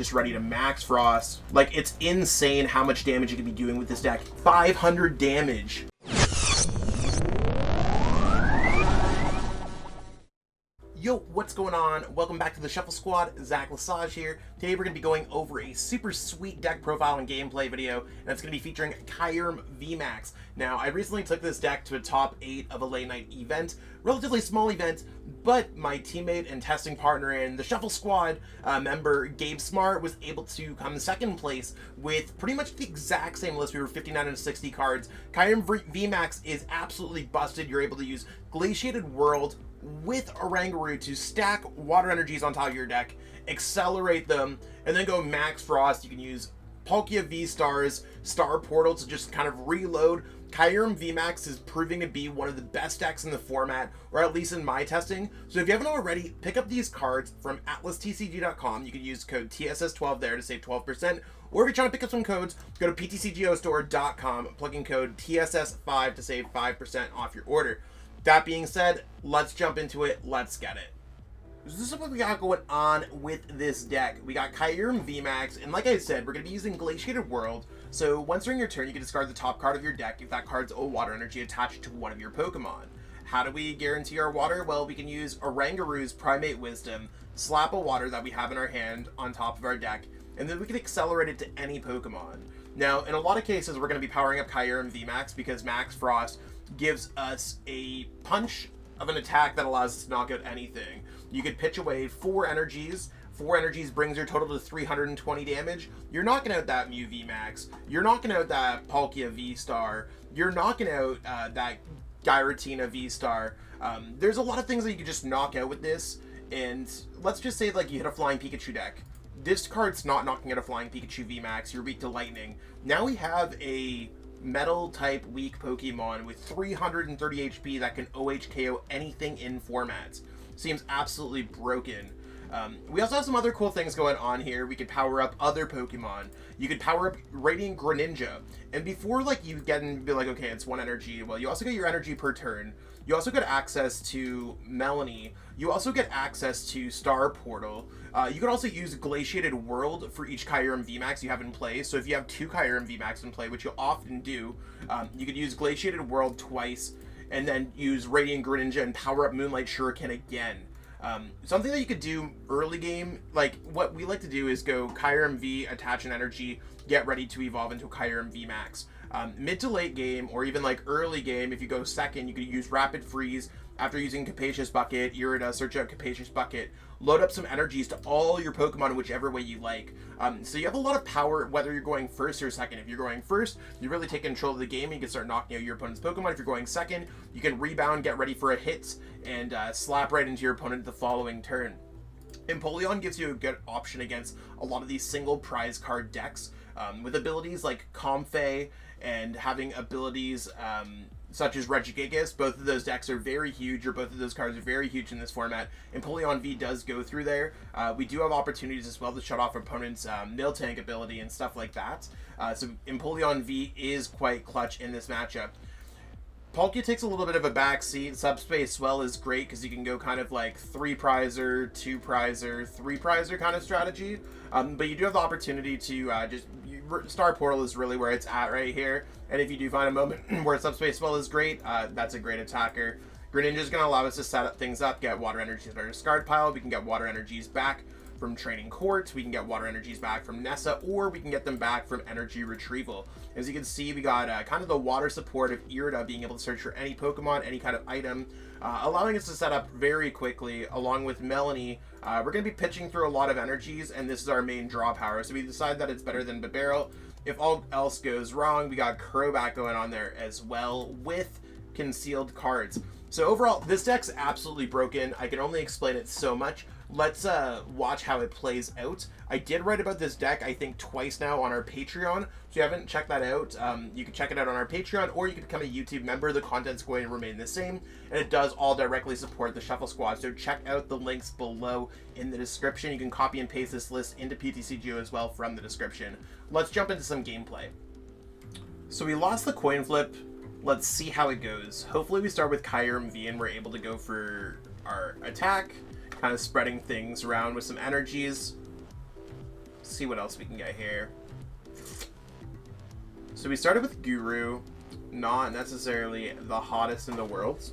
just ready to max frost. Like, it's insane how much damage you can be doing with this deck. 500 damage. Yo, what's going on? Welcome back to the Shuffle Squad. Zach Lesage here. Today we're going to be going over a super sweet deck profile and gameplay video, and it's going to be featuring Kyurem VMAX. Now, I recently took this deck to a top 8 of a late night event, relatively small event, but my teammate and testing partner and the Shuffle Squad member, Gabe Smart, was able to come in second place with pretty much the exact same list. We were 59 and 60 cards. Kyurem VMAX is absolutely busted. You're able to use Glaciated World with Oranguru to stack water energies on top of your deck, accelerate them, and then go max frost. You can use Palkia VSTAR's Star Portal to just kind of reload. Kyurem VMAX is proving to be one of the best decks in the format, or at least in my testing. So if you haven't already, pick up these cards from atlastcg.com. You can use code TSS12 there to save 12%. Or if you're trying to pick up some codes, go to ptcgostore.com, plug in code TSS5 to save 5% off your order. That being said, let's jump into it. Let's get it. So this is what we got going on with this deck. We got Kyurem VMAX, and like I said, we're going to be using Glaciated World. So once during your turn, you can discard the top card of your deck if that card's a water energy attached to one of your Pokemon. How do we guarantee our water? Well, we can use Oranguru's Primate Wisdom, slap a water that we have in our hand on top of our deck, and then we can accelerate it to any Pokemon. Now, in a lot of cases, we're going to be powering up Kyurem VMAX because Max Frost gives us a punch of an attack that allows us to knock out anything. You could pitch away 4 energies. 4 energies brings your total to 320 damage. You're knocking out that Mew VMAX. You're knocking out that Palkia VSTAR. You're knocking out that Giratina VSTAR. There's a lot of things that you could just knock out with this. And let's just say like you hit a Flying Pikachu deck. This card's not knocking out a Flying Pikachu VMAX. You're weak to Lightning. Now we have a Metal type weak Pokemon with 330 HP that can OHKO anything in formats. Seems absolutely broken. We also have some other cool things going on here. We could power up other Pokemon. You could power up Radiant Greninja. And before like you get and be like, okay, it's 1 energy. Well, you also get your energy per turn. You also get access to Melanie. You also get access to Star Portal. You can also use Glaciated World for each Kyurem VMAX you have in play. So if you have 2 Kyurem VMAX in play, which you'll often do, you could use Glaciated World twice and then use Radiant Greninja and power up Moonlight Shuriken again. Something that you could do early game, like what we like to do is go Kyurem V, attach an energy, get ready to evolve into Kyurem VMAX. Mid to late game, or even like early game, if you go second, you could use Rapid Freeze. After using Capacious Bucket, Irida, search out Capacious Bucket, load up some energies to all your Pokemon whichever way you like. So you have a lot of power whether you're going first or second. If you're going first, you really take control of the game and you can start knocking out your opponent's Pokemon. If you're going second, you can rebound, get ready for a hit, and slap right into your opponent the following turn. Empoleon gives you a good option against a lot of these single prize card decks with abilities like Comfey and having abilities such as Regigigas. Both of those decks are very huge, or both of those cards are very huge in this format. Empoleon V does go through there. We do have opportunities as well to shut off opponents' Miltank ability and stuff like that. So Empoleon V is quite clutch in this matchup. Palkia takes a little bit of a backseat. Subspace Swell is great because you can go kind of like 3-prizer, 2-prizer, 3-prizer kind of strategy. But you do have the opportunity to Star Portal is really where it's at right here. And if you do find a moment where Subspace Swell is great, that's a great attacker. Greninja is going to allow us to set up things up, get water energies in our discard pile. We can get water energies back from Training Court, we can get water energies back from Nessa, or we can get them back from Energy Retrieval. As you can see, we got kind of the water support of Irida being able to search for any Pokemon, any kind of item, allowing us to set up very quickly. Along with Melanie, we're going to be pitching through a lot of energies, and this is our main draw power, so we decide that it's better than Barrel. If all else goes wrong, we got Crobat going on there as well with concealed cards. So overall, this deck's absolutely broken. I can only explain it so much. Let's watch how it plays out. I did write about this deck, I think, twice now on our Patreon. So if you haven't checked that out, you can check it out on our Patreon, or you can become a YouTube member. The content's going to remain the same, and it does all directly support the Shuffle Squad. So check out the links below in the description. You can copy and paste this list into PTCGO as well from the description. Let's jump into some gameplay. So we lost the coin flip. Let's see how it goes. Hopefully we start with Kyurem V and we're able to go for our attack, kind of spreading things around with some energies. see what else we can get here. So we started with Guru, not necessarily the hottest in the world.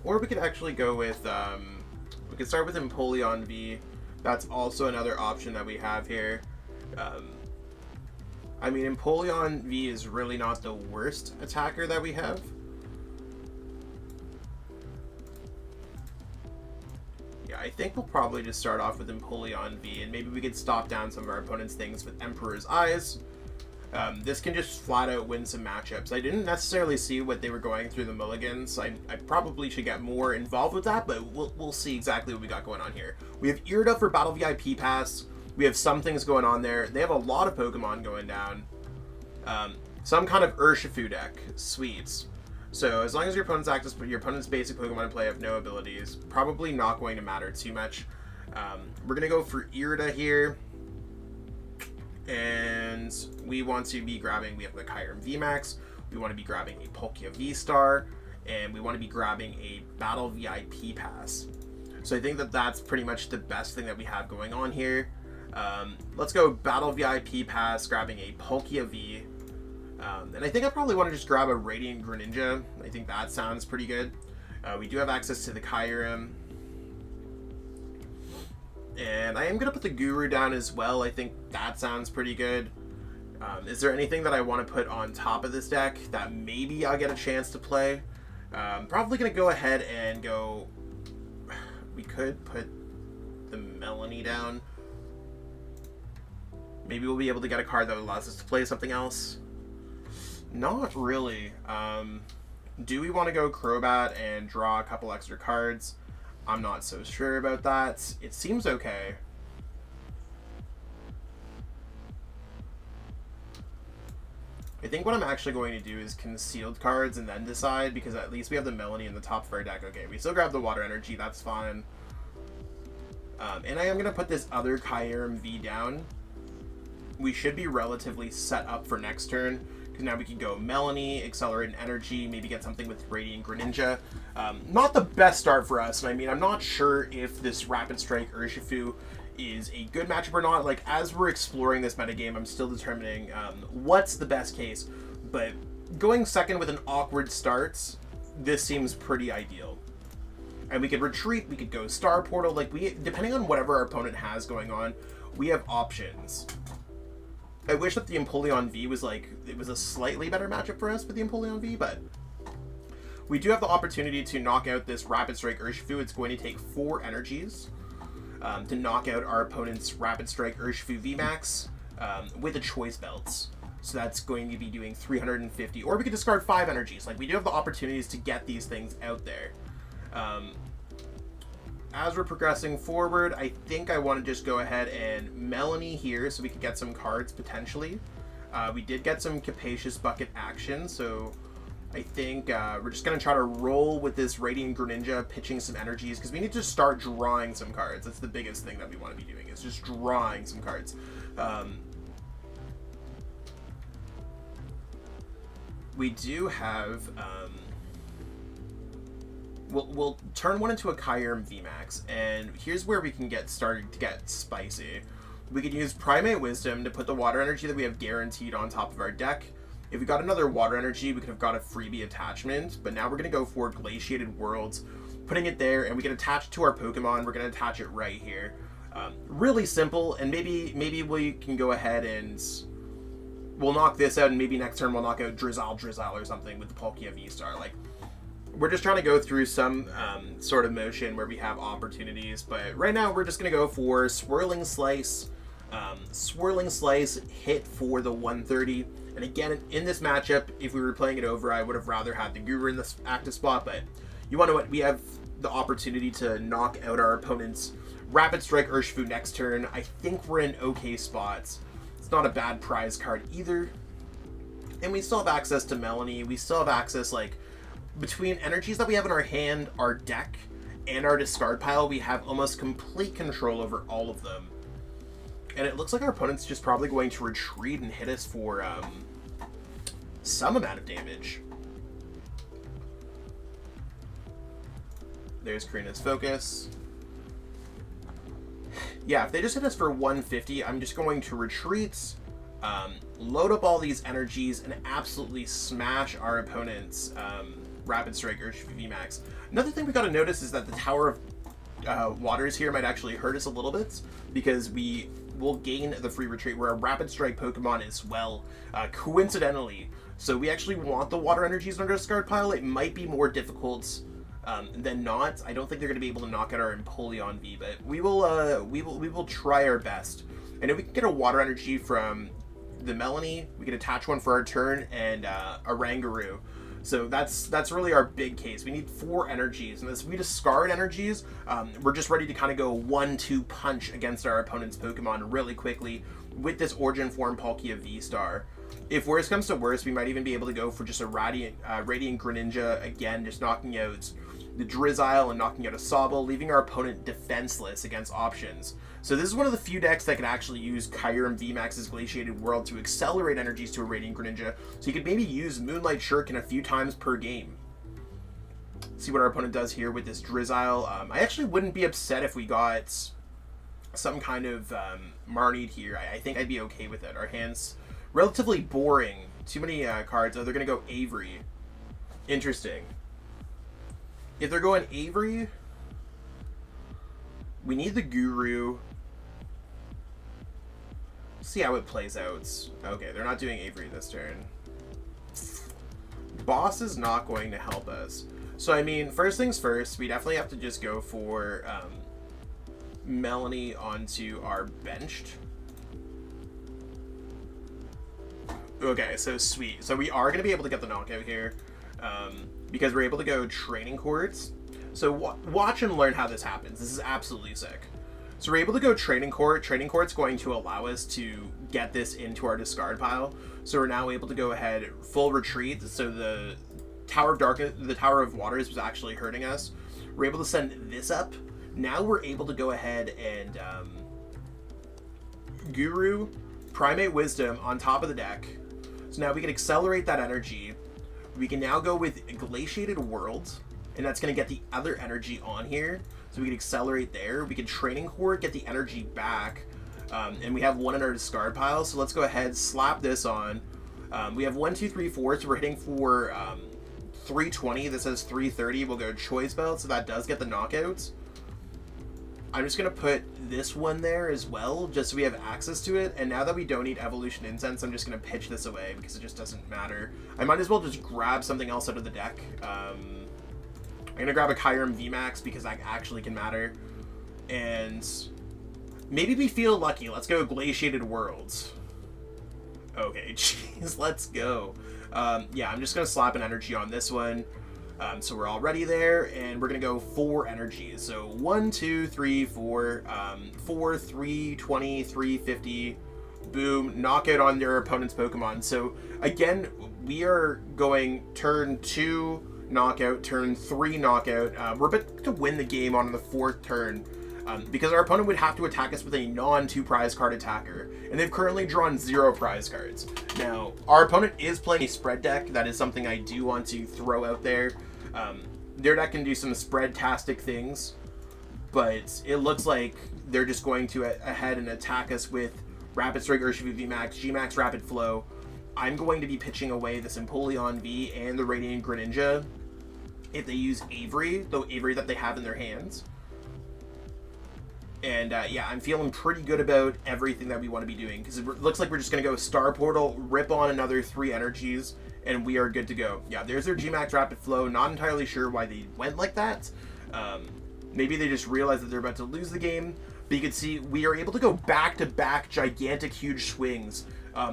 Or we could actually go with, we could start with Empoleon V. That's also another option that we have here. I mean, Empoleon V is really not the worst attacker that we have. Yeah, I think we'll probably just start off with Empoleon V, and maybe we could stop down some of our opponent's things with Emperor's Eyes. This can just flat out win some matchups. I didn't necessarily see what they were going through the mulligans. I probably should get more involved with that, but we'll see exactly what we got going on here. We have Irida for Battle VIP Pass. We have some things going on there. They have a lot of Pokemon going down. Some kind of Urshifu deck. Sweet. So as long as your opponent's basic Pokemon in play have no abilities, probably not going to matter too much. We're going to go for Irida here. And we want to be grabbing, we have the Kyurem VMAX, we want to be grabbing a Palkia VSTAR, and we want to be grabbing a Battle VIP Pass. So I think that that's pretty much the best thing that we have going on here. Let's go Battle VIP Pass, grabbing a Palkia V. And I think I probably want to just grab a Radiant Greninja. I think that sounds pretty good. We do have access to the Kyurem. And I am going to put the Guru down as well. I think that sounds pretty good. Is there anything that I want to put on top of this deck that maybe I'll get a chance to play? Probably going to go ahead and go... We could put the Melanie down. Maybe we'll be able to get a card that allows us to play something else. Not really. Do we want to go Crobat and draw a couple extra cards? I'm not so sure about that. It seems okay. I think what I'm actually going to do is concealed cards and then decide, because at least we have the Melanie in the top of our deck. Okay, we still grab the Water Energy, that's fine. And I am going to put this other Kyurem V down. We should be relatively set up for next turn, because now we can go Melanie, Accelerate an Energy, maybe get something with Radiant Greninja. Not the best start for us, and I mean, I'm not sure if this Rapid Strike Urshifu is a good matchup or not. Like, as we're exploring this metagame, I'm still determining what's the best case, but going second with an awkward start, this seems pretty ideal. And we could retreat, we could go Star Portal, like, depending on whatever our opponent has going on, we have options. I wish that the Empoleon V was like, it was a slightly better matchup for us with the Empoleon V, but we do have the opportunity to knock out this Rapid Strike Urshifu. It's going to take 4 energies to knock out our opponent's Rapid Strike Urshifu VMAX with a Choice Belt. So that's going to be doing 350, or we could discard 5 energies. Like, we do have the opportunities to get these things out there. As we're progressing forward, I think I want to just go ahead and Melanie here so we could get some cards potentially. We did get some Capacious Bucket action, so I think we're just going to try to roll with this Radiant Greninja, pitching some energies, because we need to start drawing some cards. That's the biggest thing that we want to be doing, is just drawing some cards. We do have... We'll turn one into a Kyurem VMAX, and here's where we can get started to get spicy. We could use Primate Wisdom to put the Water Energy that we have guaranteed on top of our deck. If we got another Water Energy, we could have got a freebie attachment, but now we're going to go for Glaciated Worlds, putting it there, and we can attach it to our Pokemon. We're going to attach it right here. Really simple, and maybe we can go ahead and we'll knock this out, and maybe next turn we'll knock out Drizzle or something with the Palkia VSTAR. Like, we're just trying to go through some sort of motion where we have opportunities, but right now we're just going to go for Swirling Slice. Swirling Slice hit for the 130, and again, in this matchup, if we were playing it over, I would have rather had the Guru in this active spot, but you want to know what? We have the opportunity to knock out our opponent's Rapid Strike Urshifu next turn. I think we're in okay spots. It's not a bad prize card either, and we still have access to Melanie. We still have access, like, between energies that we have in our hand, our deck, and our discard pile, we have almost complete control over all of them. And it looks like our opponent's just probably going to retreat and hit us for some amount of damage. There's Karina's Focus. Yeah, if they just hit us for 150, I'm just going to retreat, load up all these energies, and absolutely smash our opponent's Rapid Strike Urshifu VMAX. Another thing we got to notice is that the Tower of Waters here might actually hurt us a little bit, because we will gain the free retreat where a Rapid Strike Pokemon is, well, coincidentally. So we actually want the water energies in our discard pile. It might be more difficult than not. I don't think they're going to be able to knock out our Empoleon V, but we will try our best. And if we can get a water energy from the Melanie, we can attach one for our turn, and Oranguru. So that's really our big case. We need 4 energies, and as we discard energies, we're just ready to kind of go 1-2 punch against our opponent's Pokemon really quickly with this Origin Forme Palkia VSTAR. If worse comes to worse, we might even be able to go for just a Radiant Greninja again, just knocking out the Drizzile and knocking out a Sobble, leaving our opponent defenseless against options. So this is one of the few decks that can actually use Kyurem VMAX's Glaciated World to accelerate energies to a Radiant Greninja, so you could maybe use Moonlight Shuriken a few times per game. See what our opponent does here with this Drizzile. I actually wouldn't be upset if we got some kind of Marnied here. I think I'd be okay with it. Our hand's relatively boring. Too many cards. Oh, they're going to go Avery. Interesting. If they're going Avery, we need the Guru. See how it plays out. Okay, they're not doing Avery this turn. Boss is not going to help us. So, I mean, first things first, we definitely have to just go for Melanie onto our benched. Okay, so sweet. So we are going to be able to get the knockout here because we're able to go Training Courts. So watch and learn how this happens. This is absolutely sick. So we're able to go Training Court. Training Court's going to allow us to get this into our discard pile. So we're now able to go ahead full retreat. So the Tower of Waters was actually hurting us. We're able to send this up. Now we're able to go ahead and Guru, Primate Wisdom on top of the deck. So now we can accelerate that energy. We can now go with Glaciated World, and that's going to get the other energy on here. So we can accelerate there. We can Training Court, get the energy back, and we have 1 in our discard pile. So let's go ahead, slap this on. We have 1, 2, 3, 4, so we're hitting for 320. This says 330. We'll go Choice Belt, so that does get the knockouts. I'm just going to put this one there as well, just so we have access to it. And now that we don't need Evolution Incense, I'm just going to pitch this away because it just doesn't matter. I might as well just grab something else out of the deck. I'm going to grab a Kyurem VMAX because that actually can matter. And maybe we feel lucky. Let's go Glaciated Worlds. Okay, jeez, let's go. Yeah, I'm just going to slap an energy on this one. So we're already there, and we're going to go 4 energies. So 1, 2, 3, 4, 4, 320, 350, boom, knockout on their opponent's Pokemon. So again, we are going turn 2, knockout, turn 3, knockout. We're about to win the game on the 4th turn because our opponent would have to attack us with a non-2 prize card attacker, and they've currently drawn 0 prize cards. Now, our opponent is playing a spread deck. That is something I do want to throw out there. Their deck can do some spread-tastic things, but it looks like they're just going to ahead and attack us with Rapid Strike Urshifu VMAX, Gmax Rapid Flow. I'm going to be pitching away this Empoleon V and the Radiant Greninja if they use Avery, the Avery that they have in their hands. And yeah, I'm feeling pretty good about everything that we want to be doing, because it looks like we're just going to go Star Portal, rip on another 3 energies, and we are good to go. Yeah, there's their Gmax Rapid Flow. Not entirely sure why they went like that. Maybe they just realized that they're about to lose the game. But you can see we are able to go back-to-back gigantic, huge swings.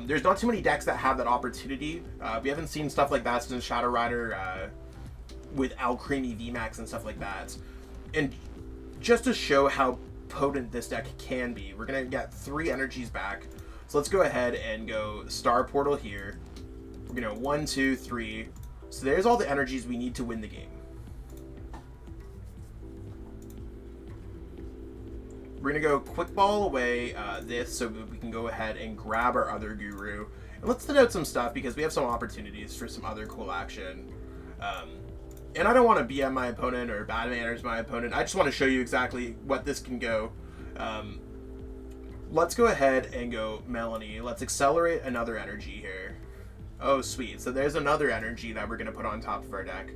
There's not too many decks that have that opportunity. We haven't seen stuff like that since Shadow Rider with Alcremie VMAX and stuff like that. And just to show how potent this deck can be, we're going to get 3 energies back. So let's go ahead and go Star Portal here. We're going to 1, 2, 3. So there's all the energies we need to win the game. We're going to go Quick Ball away this so we can go ahead and grab our other Guru. And let's set out some stuff because we have some opportunities for some other cool action. And I don't want to BM my opponent or bad manners my opponent. I just want to show you exactly what this can go. Let's go ahead and go Melanie. Let's accelerate another energy here. Oh, sweet. So there's another energy that we're going to put on top of our deck.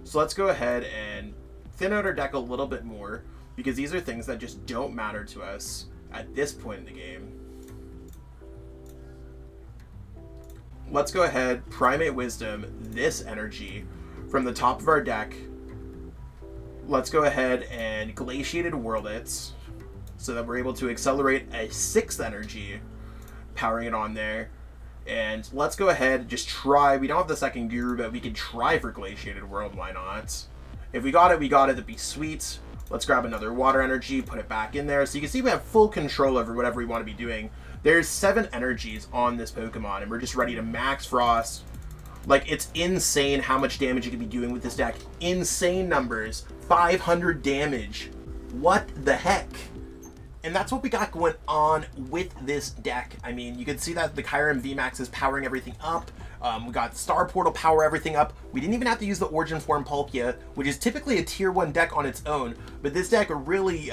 So let's go ahead and thin out our deck a little bit more, because these are things that just don't matter to us at this point in the game. Let's go ahead, Primate Wisdom, this energy from the top of our deck. Let's go ahead and Glaciated Whirl It, so that we're able to accelerate a 6th energy, powering it on there. And let's go ahead and just try. We don't have the second Guru, but we can try for Glaciated World, why not? If we got it, that'd be sweet. Let's grab another water energy, put it back in there. So you can see we have full control over whatever we want to be doing. There's 7 energies on this Pokemon, and we're just ready to max Frost. Like, it's insane how much damage you can be doing with this deck. Insane numbers. 500 damage. What the heck? And that's what we got going on with this deck. I mean, you can see that the Kyurem VMAX is powering everything up. We got Star Portal power everything up. We didn't even have to use the Origin Forme Palkia, which is typically a tier 1 deck on its own. But this deck really,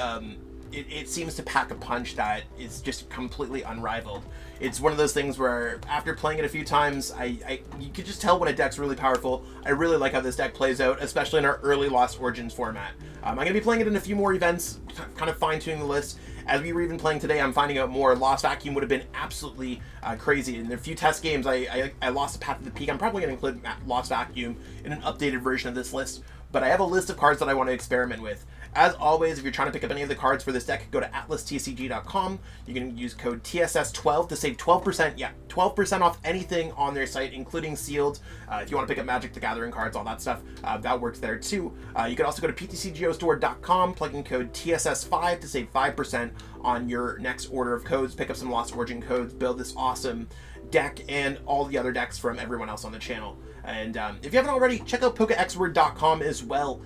it seems to pack a punch that is just completely unrivaled. It's one of those things where after playing it a few times, you could just tell when a deck's really powerful. I really like how this deck plays out, especially in our early Lost Origins format. I'm going to be playing it in a few more events, kind of fine-tuning the list. As we were even playing today, I'm finding out more. Lost Vacuum would have been absolutely crazy. In a few test games, I lost a Path to the Peak. I'm probably going to include Lost Vacuum in an updated version of this list. But I have a list of cards that I want to experiment with. As always, if you're trying to pick up any of the cards for this deck, go to atlasTCG.com. You can use code TSS12 to save 12%. Yeah, 12% off anything on their site, including sealed. If you want to pick up Magic the Gathering cards, all that stuff, that works there too. You can also go to ptcgostore.com, plug in code TSS5 to save 5% on your next order of codes. Pick up some Lost Origin codes, build this awesome deck and all the other decks from everyone else on the channel. And if you haven't already, check out PokeXword.com as well.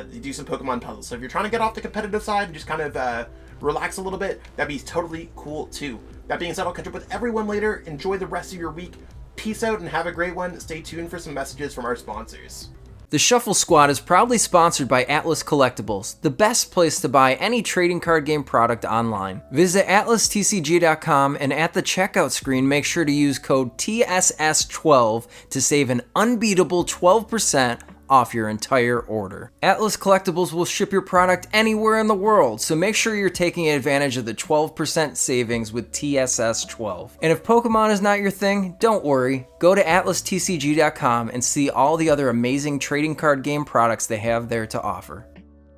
They do some Pokemon puzzles. So if you're trying to get off the competitive side and just kind of relax a little bit, that'd be totally cool too. That being said, I'll catch up with everyone later. Enjoy the rest of your week. Peace out and have a great one. Stay tuned for some messages from our sponsors. The Shuffle Squad is proudly sponsored by Atlas Collectibles, the best place to buy any trading card game product online. Visit atlastcg.com and at the checkout screen, make sure to use code TSS12 to save an unbeatable 12% off your entire order. Atlas Collectibles will ship your product anywhere in the world, so make sure you're taking advantage of the 12% savings with TSS12. And if Pokemon is not your thing, don't worry. Go to atlastcg.com and see all the other amazing trading card game products they have there to offer.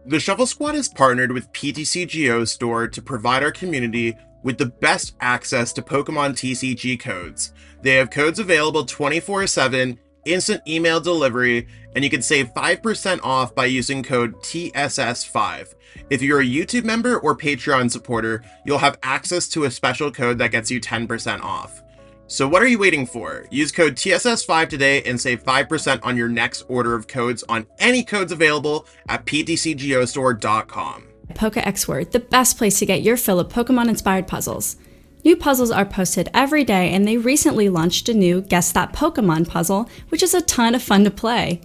The Shuffle Squad is partnered with PTCGO Store to provide our community with the best access to Pokemon TCG codes. They have codes available 24/7, instant email delivery, and you can save 5% off by using code TSS5. If you're a YouTube member or Patreon supporter, you'll have access to a special code that gets you 10% off. So what are you waiting for? Use code TSS5 today and save 5% on your next order of codes on any codes available at ptcgostore.com. PokeXword, the best place to get your fill of Pokemon-inspired puzzles. New puzzles are posted every day, and they recently launched a new Guess That Pokemon puzzle, which is a ton of fun to play.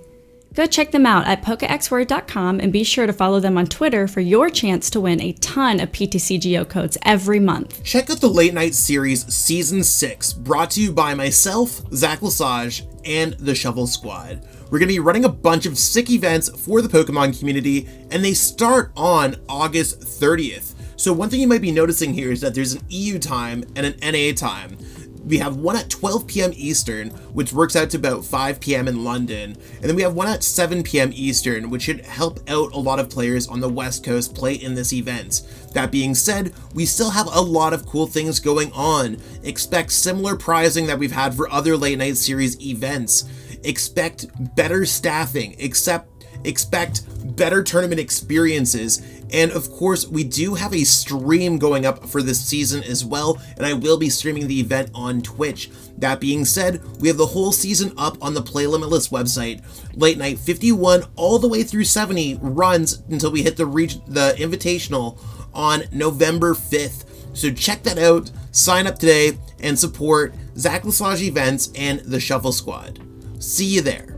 Go check them out at PokeXword.com and be sure to follow them on Twitter for your chance to win a ton of PTCGO codes every month. Check out the Late Night Series Season 6, brought to you by myself, Zach Lesage, and the Shuffle Squad. We're going to be running a bunch of sick events for the Pokemon community, and they start on August 30th. So one thing you might be noticing here is that there's an EU time and an NA time. We have one at 12 p.m. Eastern, which works out to about 5 p.m. in London. And then we have one at 7 p.m. Eastern, which should help out a lot of players on the West Coast play in this event. That being said, we still have a lot of cool things going on. Expect similar prizing that we've had for other Late Night Series events. Expect better staffing, expect better tournament experiences, and of course we do have a stream going up for this season as well, and I will be streaming the event on Twitch. That being said, we have the whole season up on the Play Limitless website. Late Night 51 all the way through 70 runs until we hit the Invitational on November 5th. So check that out, sign up today, and support Zach Lesage events and the Shuffle Squad. See you there.